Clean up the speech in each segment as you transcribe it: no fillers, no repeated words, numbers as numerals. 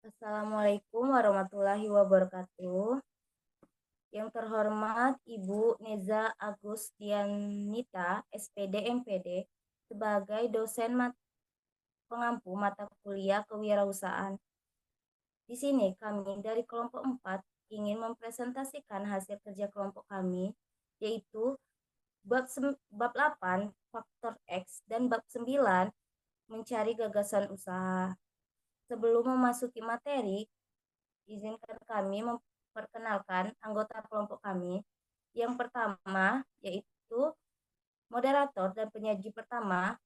Assalamualaikum warahmatullahi wabarakatuh. Yang terhormat Ibu Neza Agustianita, SPD MPD, sebagai dosen pengampu mata kuliah kewirausahaan. Di sini kami dari kelompok 4 ingin mempresentasikan hasil kerja kelompok kami, yaitu bab 8 faktor X dan bab 9 mencari gagasan usaha. Sebelum memasuki materi, izinkan kami memperkenalkan anggota kelompok kami. Yang pertama yaitu moderator dan penyaji pertama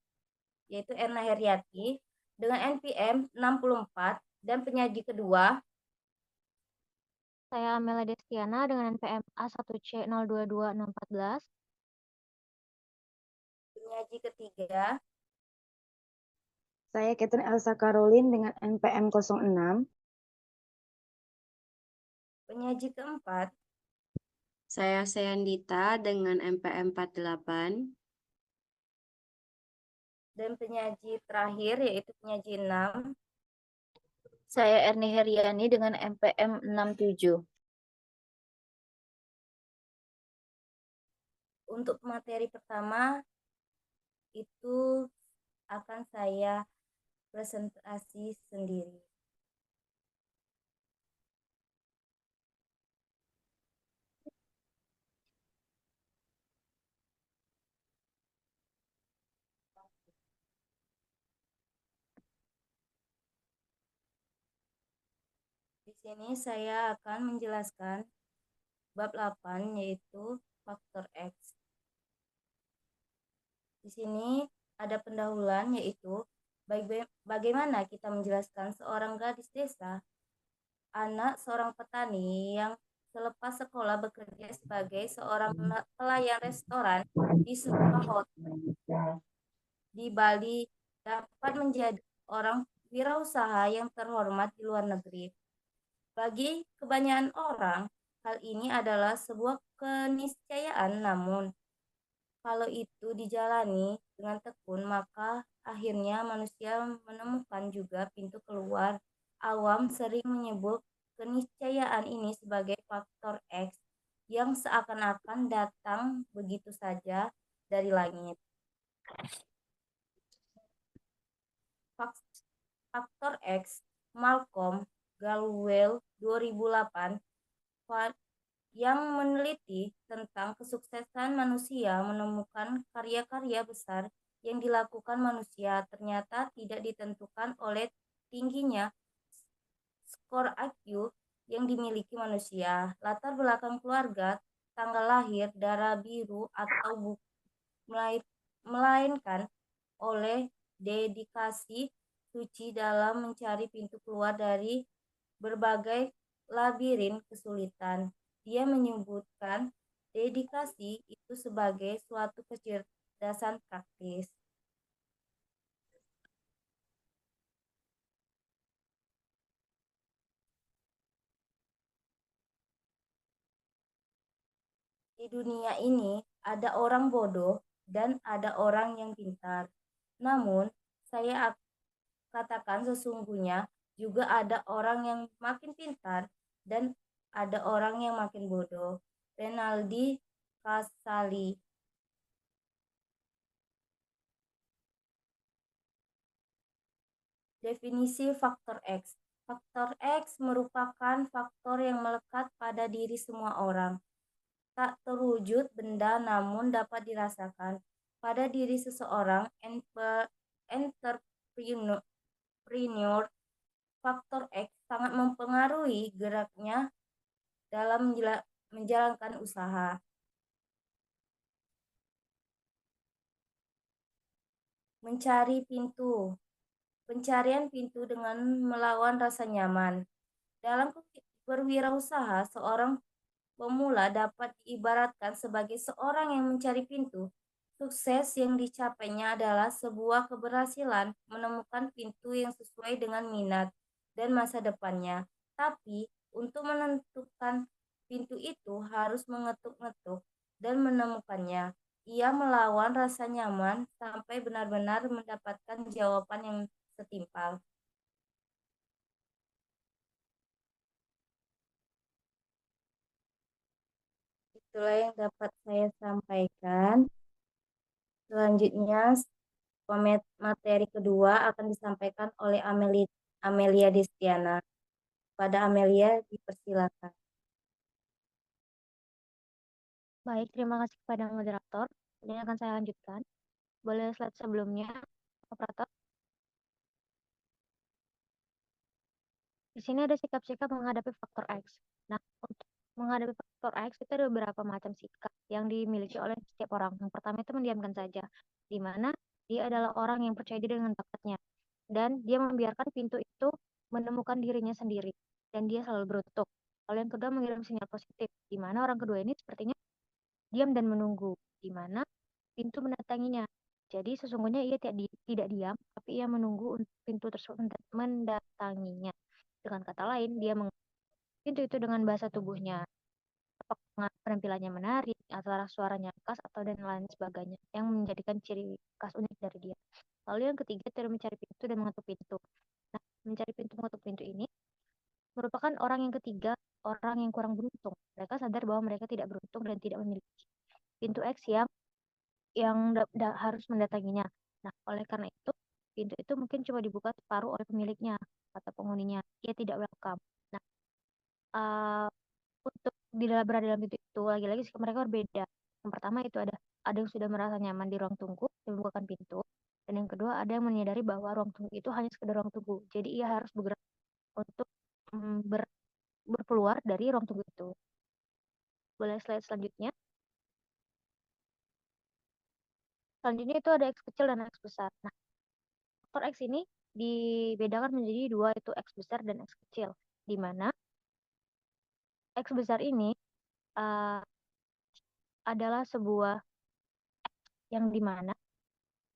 yaitu Erna Heriati dengan NPM 64 dan penyaji kedua Saya Amela Destiana dengan NPM A1C022614. penyaji ketiga Saya Catherine Elsa Caroline dengan NPM 06. penyaji keempat Saya Seandita dengan MPM 48. dan penyaji terakhir yaitu penyaji 6. Saya Erni Heriani dengan MPM 67. Untuk materi pertama itu akan saya presentasi sendiri. Di sini saya akan menjelaskan bab 8 yaitu faktor X. Di sini ada pendahuluan yaitu bagaimana kita menjelaskan seorang gadis desa, anak seorang petani yang selepas sekolah bekerja sebagai seorang pelayan restoran di sebuah hotel di Bali dapat menjadi orang wirausaha yang terhormat di luar negeri. Bagi kebanyakan orang, hal ini adalah sebuah keniscayaan, namun kalau itu dijalani dengan tekun, maka akhirnya manusia menemukan juga pintu keluar. Awam sering menyebut keniscayaan ini sebagai faktor X yang seakan-akan datang begitu saja dari langit. Faktor X, Malcolm Gladwell 2008, yang meneliti tentang kesuksesan manusia menemukan karya-karya besar yang dilakukan manusia ternyata tidak ditentukan oleh tingginya skor IQ yang dimiliki manusia, latar belakang keluarga, tanggal lahir, darah biru, atau buku, melainkan oleh dedikasi suci dalam mencari pintu keluar dari berbagai labirin kesulitan. Dia menyebutkan dedikasi itu sebagai suatu kecerdasan praktis. Di dunia ini ada orang bodoh dan ada orang yang pintar. Namun, saya katakan sesungguhnya juga ada orang yang makin pintar dan ada orang yang makin bodoh. Renaldi Kasali. Definisi faktor X. Faktor X merupakan faktor yang melekat pada diri semua orang. Tak terwujud benda namun dapat dirasakan. Pada diri seseorang entrepreneur, faktor X sangat mempengaruhi geraknya dalam menjalankan usaha. Mencari pintu. Pencarian pintu dengan melawan rasa nyaman. Dalam berwirausaha, seorang pemula dapat diibaratkan sebagai seorang yang mencari pintu. Sukses yang dicapainya adalah sebuah keberhasilan menemukan pintu yang sesuai dengan minat dan masa depannya. Tapi untuk menentukan pintu itu harus mengetuk-ngetuk dan menemukannya. Ia melawan rasa nyaman sampai benar-benar mendapatkan jawaban yang setimpal. Itulah yang dapat saya sampaikan. Selanjutnya, materi kedua akan disampaikan oleh Amelia Destiana. Pada Amelia, dipersilakan. Baik, terima kasih kepada moderator. Ini akan saya lanjutkan. Boleh slide sebelumnya, operator. Di sini ada sikap-sikap menghadapi faktor X. Nah, untuk menghadapi faktor X itu ada beberapa macam sikap yang dimiliki oleh setiap orang. Yang pertama itu mendiamkan saja, di mana dia adalah orang yang percaya diri dengan bakatnya dan dia membiarkan pintu itu menemukan dirinya sendiri dan dia selalu beruntung. Lalu yang kedua mengirim sinyal positif, di mana orang kedua ini sepertinya diam dan menunggu, di mana pintu mendatanginya. Jadi sesungguhnya ia tidak diam, tapi ia menunggu untuk pintu tersebut mendatanginya. Dengan kata lain, dia pintu itu dengan bahasa tubuhnya, apakah penampilannya menarik, antara suaranya khas atau dan lain sebagainya, yang menjadikan ciri khas unik dari dia. Lalu yang ketiga, tidak mencari pintu dan mengetuk pintu. Nah, mencari pintu mengetuk pintu ini merupakan orang yang ketiga, orang yang kurang beruntung. Mereka sadar bahwa mereka tidak beruntung dan tidak memiliki pintu X yang harus mendatanginya. Nah, oleh karena itu, pintu itu mungkin cuma dibuka separuh oleh pemiliknya atau penghuninya. Ia tidak welcome. Nah, untuk berada dalam pintu itu, lagi-lagi sikap mereka berbeda. Yang pertama itu ada yang sudah merasa nyaman di ruang tunggu dan membukakan pintu. Dan yang kedua, ada yang menyadari bahwa ruang tunggu itu hanya sekedar ruang tunggu. Jadi ia harus bergerak untuk berkeluar dari ruang tunggu itu. Boleh slide selanjutnya. Selanjutnya itu ada X kecil dan X besar. Nah, faktor X ini dibedakan menjadi dua, itu X besar dan X kecil. Di mana X besar ini adalah sebuah yang dimana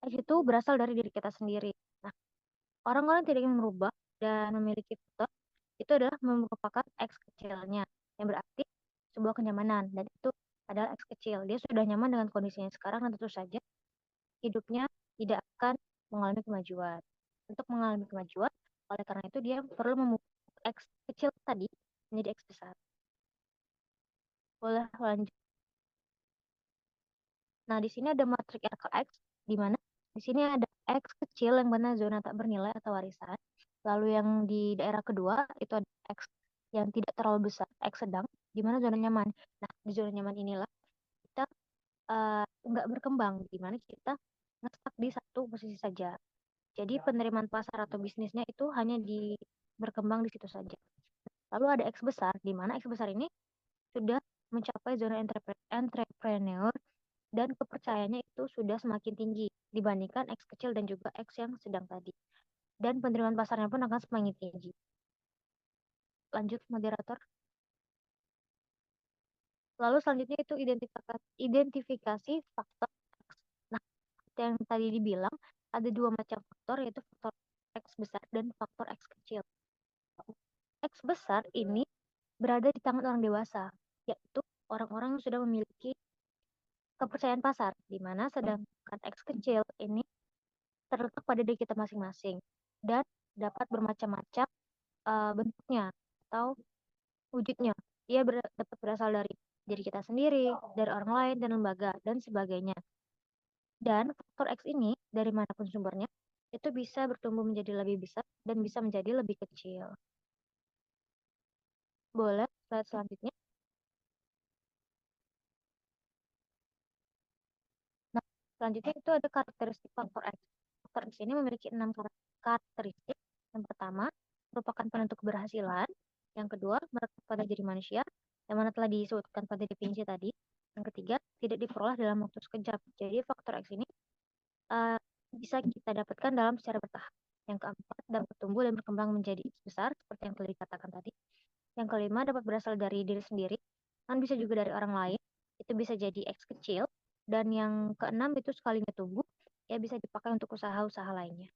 X itu berasal dari diri kita sendiri. Nah, orang-orang tidak ingin merubah dan memiliki faktor itu adalah merupakan X kecilnya, yang berarti sebuah kenyamanan, dan itu adalah X kecil. Dia sudah nyaman dengan kondisinya sekarang dan tentu saja hidupnya tidak akan mengalami kemajuan. Untuk mengalami kemajuan, oleh karena itu dia perlu memupuk X kecil tadi menjadi X besar. Boleh lanjut. Nah, di sini ada matriks RKX, di mana di sini ada X kecil yang mana zona tak bernilai atau warisan. Lalu yang di daerah kedua itu ada X yang tidak terlalu besar, X sedang, di mana zona nyaman. Nah, di zona nyaman inilah kita nggak berkembang, di mana kita nge-stuck di satu posisi saja. Jadi penerimaan pasar atau bisnisnya itu hanya berkembang di situ saja. Lalu ada X besar, di mana X besar ini sudah mencapai zona entrepreneur dan kepercayaannya itu sudah semakin tinggi dibandingkan X kecil dan juga X yang sedang tadi. Dan penerimaan pasarnya pun akan semakin tinggi. Lanjut, moderator. Lalu selanjutnya itu identifikasi faktor X. Nah, yang tadi dibilang, ada dua macam faktor, yaitu faktor X besar dan faktor X kecil. X besar ini berada di tangan orang dewasa, yaitu orang-orang yang sudah memiliki kepercayaan pasar, di mana sedangkan X kecil ini terletak pada diri kita masing-masing dan dapat bermacam-macam bentuknya atau wujudnya. Ia dapat berasal dari diri kita sendiri, dari orang lain dan lembaga dan sebagainya. Dan faktor X ini dari manapun sumbernya itu bisa bertumbuh menjadi lebih besar dan bisa menjadi lebih kecil. Boleh slide selanjutnya. Nah, selanjutnya itu ada karakteristik faktor X. Faktor X ini memiliki 6 karakteristik. Yang pertama, merupakan penentu keberhasilan. Yang kedua, melekat pada diri manusia, yang mana telah disebutkan pada definisi tadi. Yang ketiga, tidak diperoleh dalam waktu sekejap. Jadi faktor X ini bisa kita dapatkan dalam secara bertahap. Yang keempat, dapat tumbuh dan berkembang menjadi X besar, seperti yang telah dikatakan tadi. Yang kelima, dapat berasal dari diri sendiri, dan bisa juga dari orang lain. Itu bisa jadi X kecil. Dan yang keenam itu sekalinya tumbuh, ya bisa dipakai untuk usaha-usaha lainnya.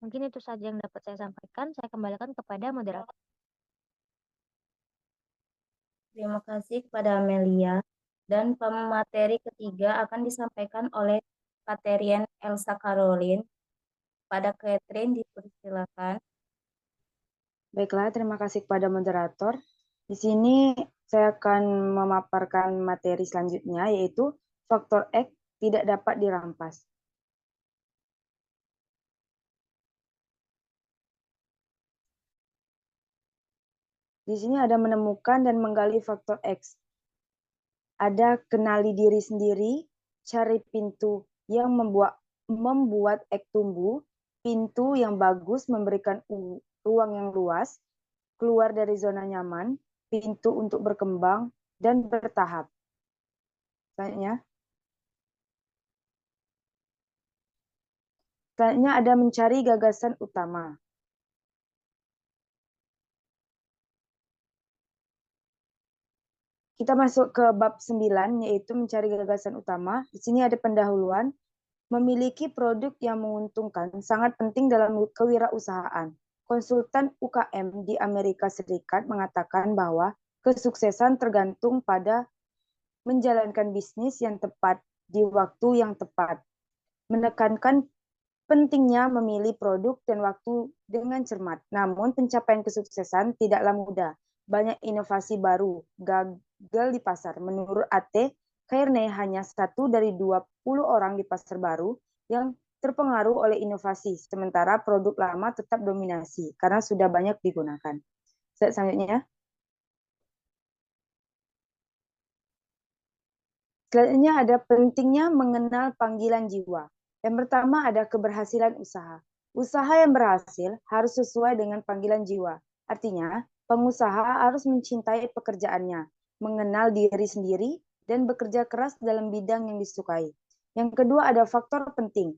Mungkin itu saja yang dapat saya sampaikan. Saya kembalikan kepada moderator. Terima kasih kepada Amelia. Dan pemateri ketiga akan disampaikan oleh Katerian Elsa Caroline. Pada Catherine dipersilakan. Baiklah, terima kasih kepada moderator. Di sini saya akan memaparkan materi selanjutnya, yaitu faktor X tidak dapat dirampas. Di sini ada menemukan dan menggali faktor X. Ada kenali diri sendiri, cari pintu yang membuat X tumbuh, pintu yang bagus memberikan ruang yang luas, keluar dari zona nyaman, pintu untuk berkembang, dan bertahap. Selanjutnya ada mencari gagasan utama. Kita masuk ke bab 9, yaitu mencari gagasan utama. Di sini ada pendahuluan. Memiliki produk yang menguntungkan sangat penting dalam kewirausahaan. Konsultan UKM di Amerika Serikat mengatakan bahwa kesuksesan tergantung pada menjalankan bisnis yang tepat di waktu yang tepat. Menekankan pentingnya memilih produk dan waktu dengan cermat. Namun pencapaian kesuksesan tidaklah mudah. Banyak inovasi baru gagal di pasar. Menurut A.T. Kearney, hanya 1 dari 20 orang di pasar baru yang terpengaruh oleh inovasi, sementara produk lama tetap dominasi karena sudah banyak digunakan. Selanjutnya. Selanjutnya ada pentingnya mengenal panggilan jiwa. Yang pertama ada keberhasilan usaha. Usaha yang berhasil harus sesuai dengan panggilan jiwa. Artinya, pengusaha harus mencintai pekerjaannya, mengenal diri sendiri, dan bekerja keras dalam bidang yang disukai. Yang kedua ada faktor penting.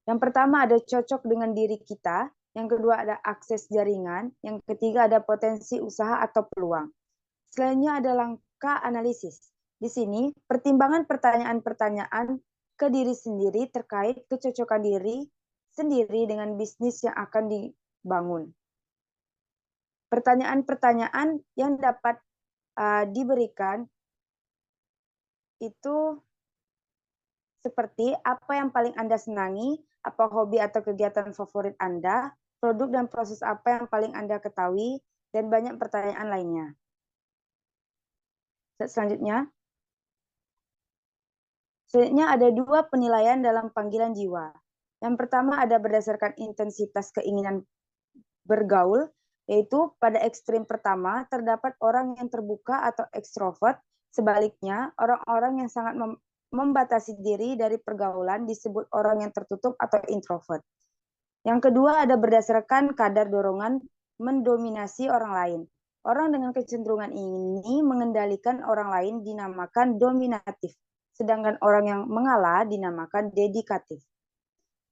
Yang pertama ada cocok dengan diri kita. Yang kedua ada akses jaringan. Yang ketiga ada potensi usaha atau peluang. Selanjutnya ada langkah analisis. Di sini, pertimbangan pertanyaan-pertanyaan ke diri sendiri terkait kecocokan diri sendiri dengan bisnis yang akan dibangun. Pertanyaan-pertanyaan yang dapat diberikan itu seperti apa yang paling Anda senangi, apa hobi atau kegiatan favorit Anda, produk dan proses apa yang paling Anda ketahui, dan banyak pertanyaan lainnya. Selanjutnya ada 2 penilaian dalam panggilan jiwa. Yang pertama ada berdasarkan intensitas keinginan bergaul, yaitu pada ekstrim pertama terdapat orang yang terbuka atau ekstrovert, sebaliknya orang-orang yang sangat membatasi diri dari pergaulan disebut orang yang tertutup atau introvert. Yang kedua ada berdasarkan kadar dorongan mendominasi orang lain. Orang dengan kecenderungan ini mengendalikan orang lain dinamakan dominatif, sedangkan orang yang mengalah dinamakan dedikatif.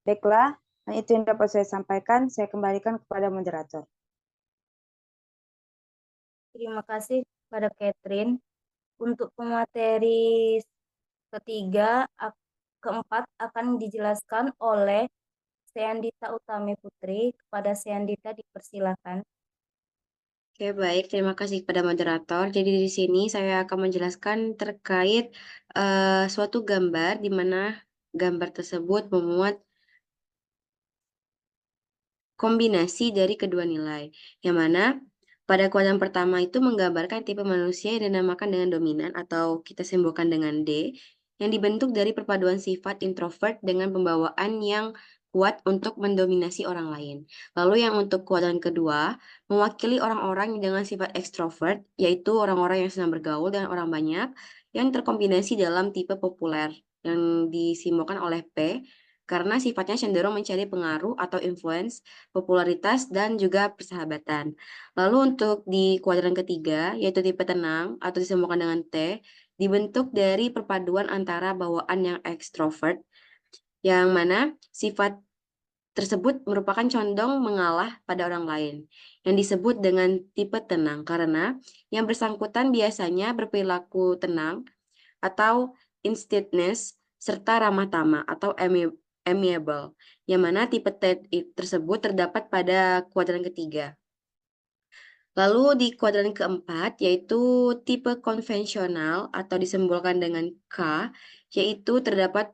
Baiklah, itu yang dapat saya sampaikan. Saya kembalikan kepada moderator. Terima kasih kepada Catherine. Untuk pemateri ketiga, keempat akan dijelaskan oleh Seandita Utami Putri. Kepada Seandita dipersilakan. Oke, baik. Terima kasih kepada moderator. Jadi di sini saya akan menjelaskan terkait suatu gambar di mana gambar tersebut memuat kombinasi dari kedua nilai. Yang mana pada kuadran pertama itu menggambarkan tipe manusia yang dinamakan dengan dominan atau kita simbolkan dengan D, yang dibentuk dari perpaduan sifat introvert dengan pembawaan yang kuat untuk mendominasi orang lain. Lalu yang untuk kuadran kedua, mewakili orang-orang dengan sifat ekstrovert, yaitu orang-orang yang senang bergaul dengan orang banyak, yang terkombinasi dalam tipe populer, yang disimbolkan oleh P, karena sifatnya cenderung mencari pengaruh atau influence, popularitas, dan juga persahabatan. Lalu untuk di kuadran ketiga, yaitu tipe tenang atau disimbolkan dengan T, dibentuk dari perpaduan antara bawaan yang ekstrovert, yang mana sifat tersebut merupakan condong mengalah pada orang lain, yang disebut dengan tipe tenang karena yang bersangkutan biasanya berperilaku tenang atau insteadness serta ramah tamah atau amiable, yang mana tipe T tersebut terdapat pada kuadran ketiga. Lalu di kuadran keempat yaitu tipe konvensional atau disimbolkan dengan K, yaitu terdapat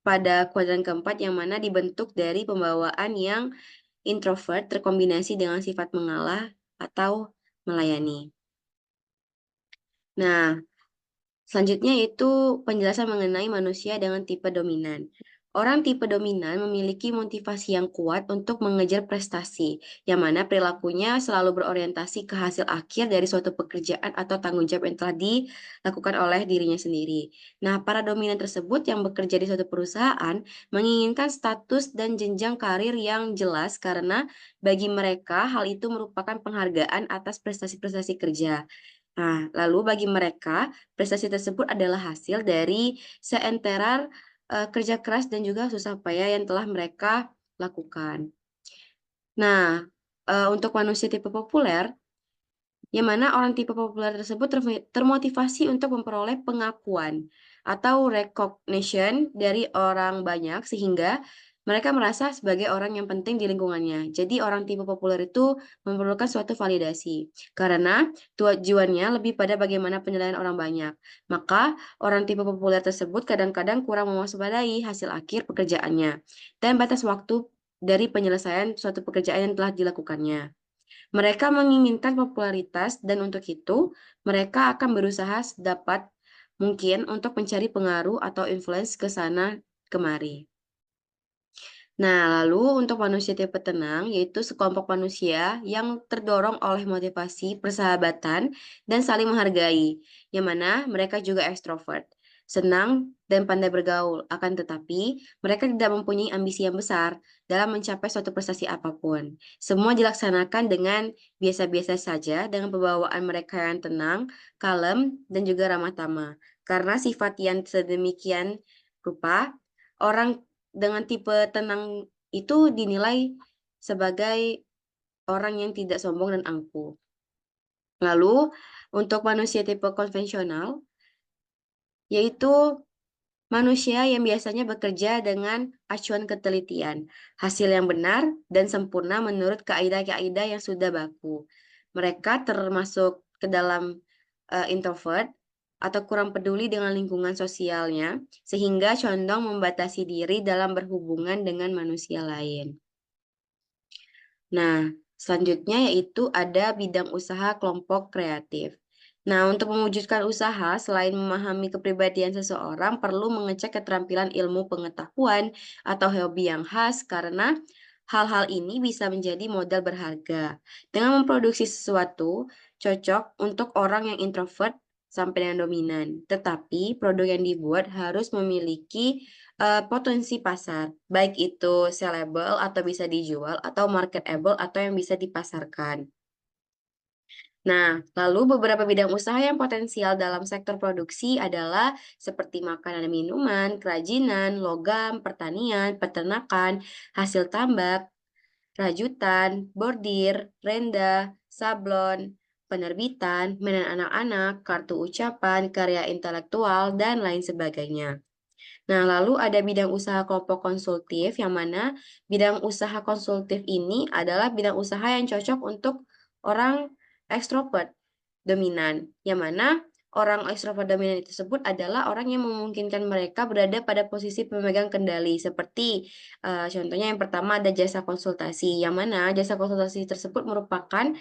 pada kuadran keempat yang mana dibentuk dari pembawaan yang introvert terkombinasi dengan sifat mengalah atau melayani. Nah, selanjutnya itu penjelasan mengenai manusia dengan tipe dominan. Orang tipe dominan memiliki motivasi yang kuat untuk mengejar prestasi, yang mana perilakunya selalu berorientasi ke hasil akhir dari suatu pekerjaan atau tanggung jawab yang telah dilakukan oleh dirinya sendiri. Nah, para dominan tersebut yang bekerja di suatu perusahaan menginginkan status dan jenjang karir yang jelas karena bagi mereka hal itu merupakan penghargaan atas prestasi-prestasi kerja. Nah, lalu bagi mereka, prestasi tersebut adalah hasil dari seenterar kerja keras dan juga susah payah yang telah mereka lakukan. Nah, untuk manusia tipe populer, yang mana orang tipe populer tersebut termotivasi untuk memperoleh pengakuan atau recognition dari orang banyak sehingga mereka merasa sebagai orang yang penting di lingkungannya. Jadi orang tipe populer itu memerlukan suatu validasi karena tujuannya lebih pada bagaimana penilaian orang banyak. Maka orang tipe populer tersebut kadang-kadang kurang mewaspadai hasil akhir pekerjaannya dan batas waktu dari penyelesaian suatu pekerjaan yang telah dilakukannya. Mereka menginginkan popularitas dan untuk itu mereka akan berusaha sedapat mungkin untuk mencari pengaruh atau influence ke sana kemari. Nah, lalu untuk manusia tipe tenang, yaitu sekelompok manusia yang terdorong oleh motivasi, persahabatan, dan saling menghargai, yang mana mereka juga ekstrovert, senang, dan pandai bergaul. Akan tetapi, mereka tidak mempunyai ambisi yang besar dalam mencapai suatu prestasi apapun. Semua dilaksanakan dengan biasa-biasa saja, dengan pembawaan mereka yang tenang, kalem, dan juga ramah tamah. Karena sifat yang sedemikian rupa, orang dengan tipe tenang itu dinilai sebagai orang yang tidak sombong dan angkuh. Lalu, untuk manusia tipe konvensional, yaitu manusia yang biasanya bekerja dengan acuan ketelitian, hasil yang benar dan sempurna menurut kaidah-kaidah yang sudah baku. Mereka termasuk ke dalam introvert atau kurang peduli dengan lingkungan sosialnya, sehingga condong membatasi diri dalam berhubungan dengan manusia lain. Nah, selanjutnya yaitu ada bidang usaha kelompok kreatif. Nah, untuk mewujudkan usaha, selain memahami kepribadian seseorang, perlu mengecek keterampilan ilmu pengetahuan atau hobi yang khas karena hal-hal ini bisa menjadi modal berharga. Dengan memproduksi sesuatu, cocok untuk orang yang introvert sampai dengan dominan. Tetapi produk yang dibuat harus memiliki potensi pasar, baik itu sellable atau bisa dijual, atau marketable atau yang bisa dipasarkan. Nah, lalu beberapa bidang usaha yang potensial dalam sektor produksi adalah seperti makanan dan minuman, kerajinan, logam, pertanian, peternakan, hasil tambak, rajutan, bordir, renda, sablon, penerbitan, mainan anak-anak, kartu ucapan, karya intelektual, dan lain sebagainya. Nah, lalu ada bidang usaha kelompok konsultif, yang mana bidang usaha konsultif ini adalah bidang usaha yang cocok untuk orang ekstrovert dominan, yang mana orang ekstrovert dominan tersebut adalah orang yang memungkinkan mereka berada pada posisi pemegang kendali, seperti contohnya yang pertama ada jasa konsultasi, yang mana jasa konsultasi tersebut merupakan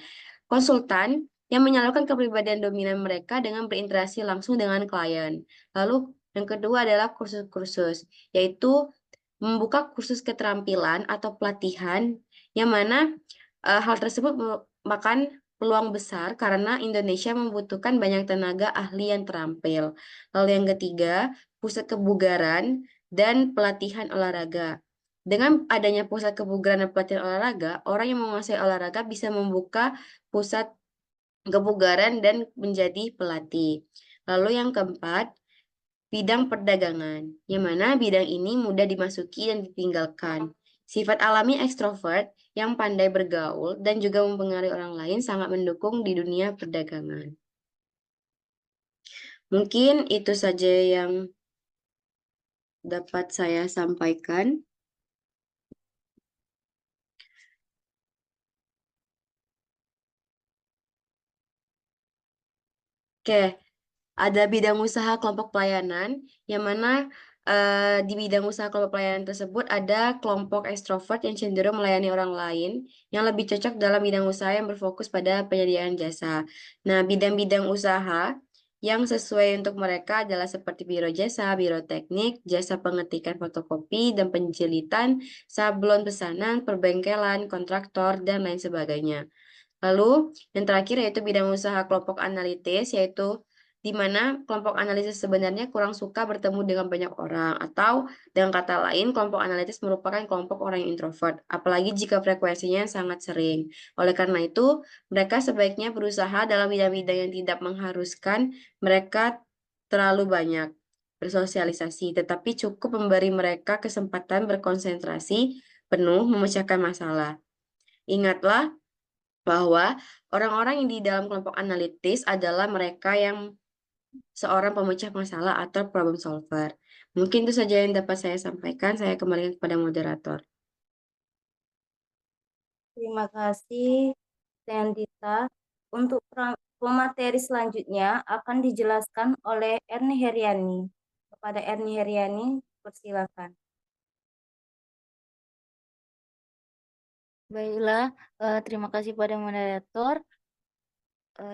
konsultan yang menyalurkan kepribadian dominan mereka dengan berinteraksi langsung dengan klien. Lalu yang kedua adalah kursus-kursus, yaitu membuka kursus keterampilan atau pelatihan yang mana hal tersebut merupakan peluang besar karena Indonesia membutuhkan banyak tenaga ahli yang terampil. Lalu yang ketiga, pusat kebugaran dan pelatihan olahraga. Dengan adanya pusat kebugaran dan pelatihan olahraga, orang yang menguasai olahraga bisa membuka pusat kebugaran dan menjadi pelatih. Lalu yang keempat, bidang perdagangan, yang mana bidang ini mudah dimasuki dan ditinggalkan. Sifat alami ekstrovert yang pandai bergaul dan juga mempengaruhi orang lain sangat mendukung di dunia perdagangan. Mungkin itu saja yang dapat saya sampaikan. Oke, ada bidang usaha kelompok pelayanan, yang mana di bidang usaha kelompok pelayanan tersebut ada kelompok ekstrovert yang cenderung melayani orang lain, yang lebih cocok dalam bidang usaha yang berfokus pada penyediaan jasa. Nah, bidang-bidang usaha yang sesuai untuk mereka adalah seperti biro jasa, biro teknik, jasa pengetikan fotokopi dan penjilitan, sablon pesanan, perbengkelan, kontraktor, dan lain sebagainya. Lalu, yang terakhir yaitu bidang usaha kelompok analitis, yaitu di mana kelompok analitis sebenarnya kurang suka bertemu dengan banyak orang, atau dengan kata lain, kelompok analitis merupakan kelompok orang yang introvert, apalagi jika frekuensinya sangat sering. Oleh karena itu, mereka sebaiknya berusaha dalam bidang-bidang yang tidak mengharuskan mereka terlalu banyak bersosialisasi, tetapi cukup memberi mereka kesempatan berkonsentrasi penuh memecahkan masalah. Ingatlah bahwa orang-orang yang di dalam kelompok analitis adalah mereka yang seorang pemecah masalah atau problem solver. Mungkin itu saja yang dapat saya sampaikan. Saya kembalikan kepada moderator. Terima kasih, Dita. Untuk pemateri selanjutnya akan dijelaskan oleh Erni Heriani. Kepada Erni Heriani, persilakan. Baiklah, terima kasih pada moderator.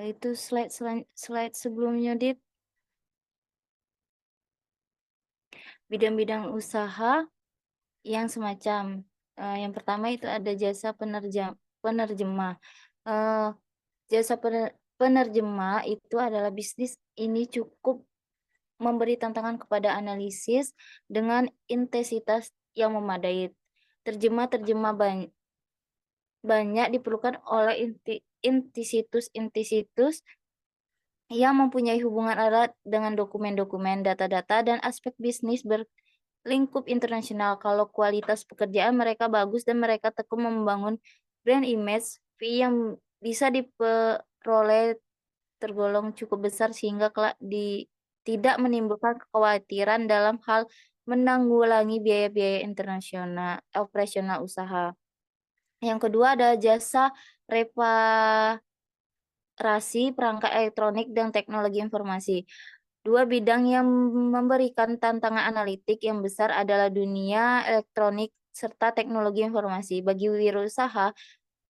Itu slide sebelumnya, Dit. Bidang-bidang usaha yang semacam. Yang pertama itu ada jasa penerjemah. Jasa penerjemah itu adalah bisnis ini cukup memberi tantangan kepada analisis dengan intensitas yang memadai. Terjemah banyak diperlukan oleh intisitus yang mempunyai hubungan erat dengan dokumen-dokumen, data-data, dan aspek bisnis berlingkup internasional. Kalau kualitas pekerjaan mereka bagus dan mereka tekun membangun brand image, fee yang bisa diperoleh tergolong cukup besar sehingga tidak menimbulkan kekhawatiran dalam hal menanggulangi biaya-biaya internasional operasional usaha. Yang kedua ada jasa reparasi perangkat elektronik dan teknologi informasi. Dua bidang yang memberikan tantangan analitik yang besar adalah dunia elektronik serta teknologi informasi. Bagi wirausaha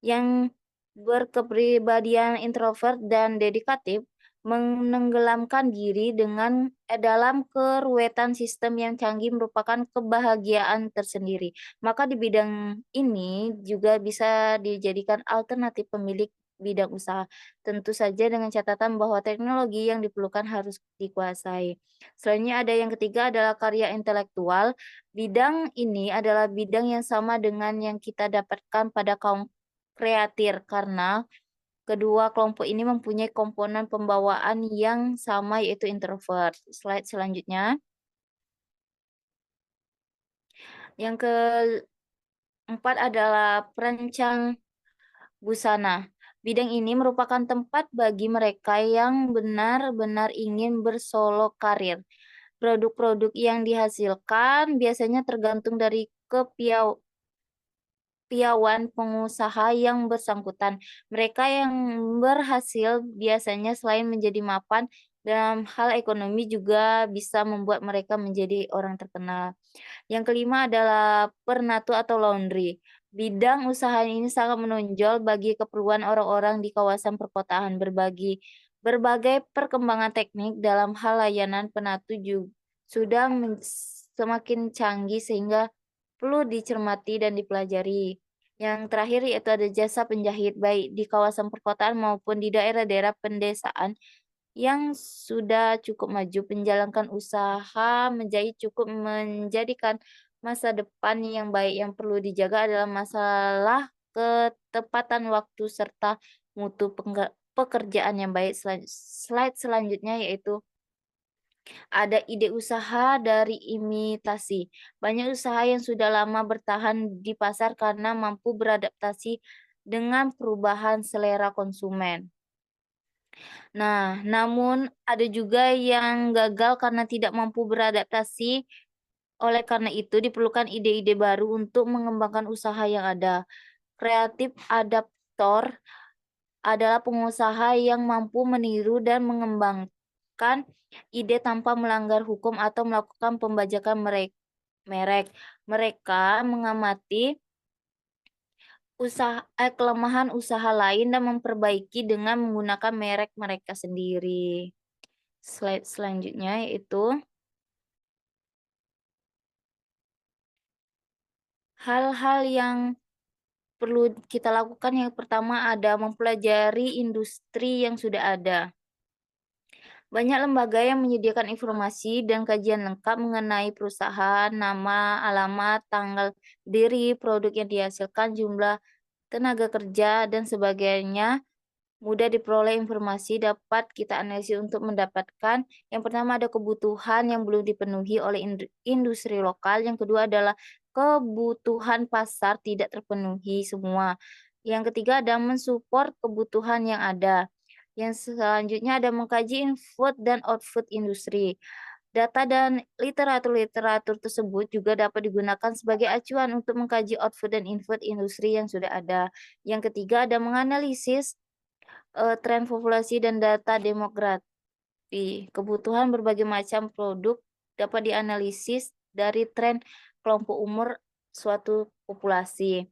yang berkepribadian introvert dan dedikatif, menenggelamkan diri dalam keruwetan sistem yang canggih merupakan kebahagiaan tersendiri. Maka di bidang ini juga bisa dijadikan alternatif pemilik bidang usaha. Tentu saja dengan catatan bahwa teknologi yang diperlukan harus dikuasai. Selanjutnya ada yang ketiga adalah karya intelektual. Bidang ini adalah bidang yang sama dengan yang kita dapatkan pada kaum kreatif karena kedua kelompok ini mempunyai komponen pembawaan yang sama yaitu introvert. Slide selanjutnya. Yang keempat adalah perancang busana. Bidang ini merupakan tempat bagi mereka yang benar-benar ingin bersolo karir. Produk-produk yang dihasilkan biasanya tergantung dari kepiawaian pengusaha yang bersangkutan. Mereka yang berhasil biasanya selain menjadi mapan dalam hal ekonomi juga bisa membuat mereka menjadi orang terkenal. Yang kelima adalah pernatu atau laundry. Bidang usaha ini sangat menonjol bagi keperluan orang-orang di kawasan perkotaan. Berbagai perkembangan teknik dalam hal layanan penatu juga sudah semakin canggih sehingga perlu dicermati dan dipelajari. Yang terakhir yaitu ada jasa penjahit baik di kawasan perkotaan maupun di daerah-daerah pedesaan yang sudah cukup maju. Menjalankan usaha menjahit cukup menjadikan masa depan yang baik. Yang perlu dijaga adalah masalah ketepatan waktu serta mutu pekerjaan yang baik. Slide selanjutnya yaitu ada ide usaha dari imitasi. Banyak usaha yang sudah lama bertahan di pasar karena mampu beradaptasi dengan perubahan selera konsumen. Nah, namun ada juga yang gagal karena tidak mampu beradaptasi. Oleh karena itu, diperlukan ide-ide baru untuk mengembangkan usaha yang ada. Kreatif adaptor adalah pengusaha yang mampu meniru dan mengembangkan ide tanpa melanggar hukum atau melakukan pembajakan merek. Mereka mengamati kelemahan usaha lain dan memperbaiki dengan menggunakan merek mereka sendiri. slide selanjutnya yaitu hal-hal yang perlu kita lakukan. Yang pertama ada mempelajari industri yang sudah ada. Banyak lembaga yang menyediakan informasi dan kajian lengkap mengenai perusahaan, nama, alamat, tanggal berdiri, produk yang dihasilkan, jumlah tenaga kerja, dan sebagainya. Mudah diperoleh informasi, dapat kita analisis untuk mendapatkan. Yang pertama ada kebutuhan yang belum dipenuhi oleh industri lokal. Yang kedua adalah kebutuhan pasar tidak terpenuhi semua. Yang ketiga ada mensupport kebutuhan yang ada. Yang selanjutnya ada mengkaji input dan output industri. Data dan literatur tersebut juga dapat digunakan sebagai acuan untuk mengkaji output dan input industri yang sudah ada. Yang ketiga ada menganalisis tren populasi dan data demografi. Kebutuhan berbagai macam produk dapat dianalisis dari tren kelompok umur suatu populasi.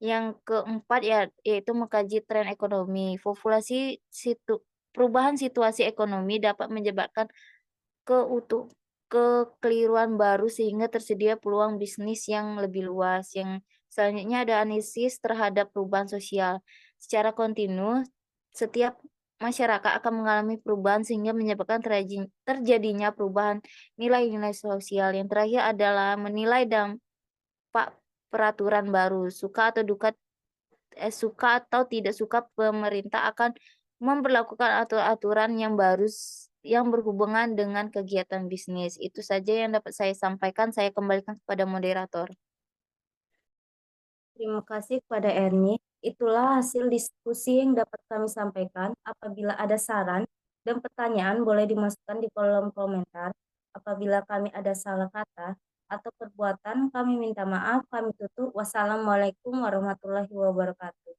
Yang keempat yaitu mengkaji tren ekonomi. Perubahan situasi ekonomi dapat menyebabkan kekeliruan baru sehingga tersedia peluang bisnis yang lebih luas. Yang selanjutnya ada analisis terhadap perubahan sosial. Secara kontinu, setiap masyarakat akan mengalami perubahan sehingga menyebabkan terjadinya perubahan nilai-nilai sosial. Yang terakhir adalah menilai dampak peraturan baru. Suka atau tidak suka pemerintah akan memberlakukan aturan yang baru yang berhubungan dengan kegiatan bisnis. Itu saja yang dapat saya sampaikan. Saya kembalikan kepada moderator. Terima kasih kepada Erni. Itulah hasil diskusi yang dapat kami sampaikan. Apabila ada saran dan pertanyaan boleh dimasukkan di kolom komentar. Apabila kami ada salah kata atau perbuatan, kami minta maaf. Kami tutup. Wassalamualaikum warahmatullahi wabarakatuh.